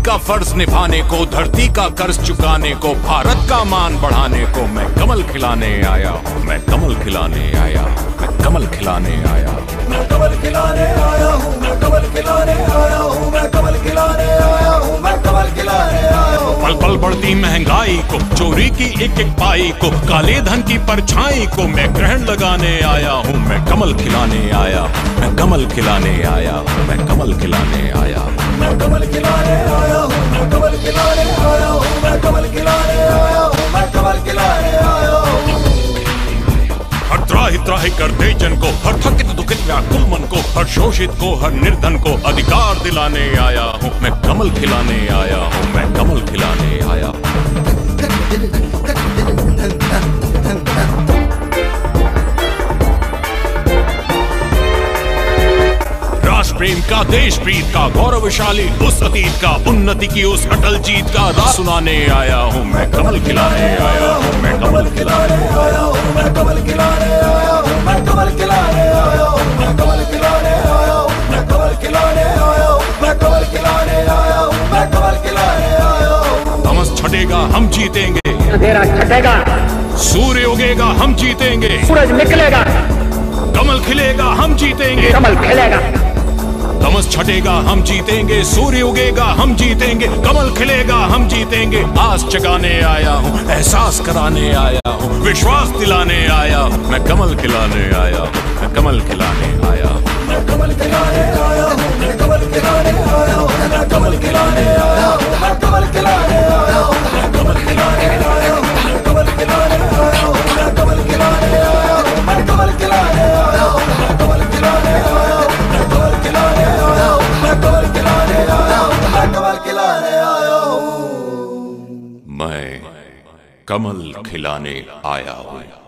का फर्ज निभाने को, धरती का कर्ज चुकाने को, भारत का मान बढ़ाने को मैं कमल खिलाने आया हूँ, मैं कमल खिलाने आया, मैं कमल खिलाने आया, मैं कमल खिलाने आया हूँ, मैं कमल खिलाने आया हूँ, मैं कमल खिलाने आया हूँ, मैं कमल खिलाने आया हूँ। पल पल बढ़ती महंगाई को, चोरी की एक एक पाई को, काले धन की परछाई को मैं ग्रहण लगाने आया हूँ, मैं कमल खिलाने आया, मैं कमल खिलाने आया, मैं कमल खिलाने आया, मैं कमल खिलाने आया हूँ, मैं कमल खिलाने आया हूँ, मैं कमल खिलाने आया हूँ, मैं कमल खिलाने आया हूँ। हर त्राहि त्राहि करते जन को, हर थकित दुखित व्याकुल मन को, हर शोषित को, हर निर्धन को अधिकार दिलाने आया हूँ, मैं कमल खिलाने आया हूँ, मैं कमल खिलाने आया। राष्ट्र प्रेम का, देश प्रीत का, गौरवशाली उस अतीत का, उन्नति की उस अटल जीत का राह सुनाने आया हूँ, मैं कमल खिलाने आया हूँ, मैं कमल खिलाने आया हूँ, मैं कमल खिलाने आया हूँ, मैं कमल खिलाने आया हूँ, मैं कमल खिलाने आया हूँ, मैं कमल खिलाने आया हूँ, मैं कमल खिलाने आया हूँ, मैं कमल खिलाने आया हूँ। तमस छटेगा हम जीतेंगे, अंधेरा छटेगा, सूर्य उगेगा हम जीतेंगे, सूरज निकलेगा, कमल खिलेगा हम जीतेंगे, कमल खिलेगा। तमस छटेगा हम जीतेंगे, सूर्य उगेगा हम जीतेंगे, कमल खिलेगा हम जीतेंगे। आस जगाने आया हूँ, एहसास कराने आया हूँ, विश्वास दिलाने आया हूँ, मैं कमल खिलाने आया हूँ, मैं कमल खिलाने आया हूँ, मैं कमल खिलाने आया हूँ, मैं कमल खिलाने आया हूँ, मैं कमल खिलाने आया हूँ, मैं कमल खिलाने आया हूँ, मैं कमल खिलाने आया हूँ, मैं कमल खिलाने आया हूँ, मैं कमल खिलाने आया हूँ, मैं कमल खिलाने आया हूँ, मैं कमल खिलाने आया हूँ, मैं कमल खिलाने आया हूँ, मैं कमल खिलाने आया हूँ, मैं कमल खिलाने आया हूँ। मैं कमल खिलाने आया हूँ।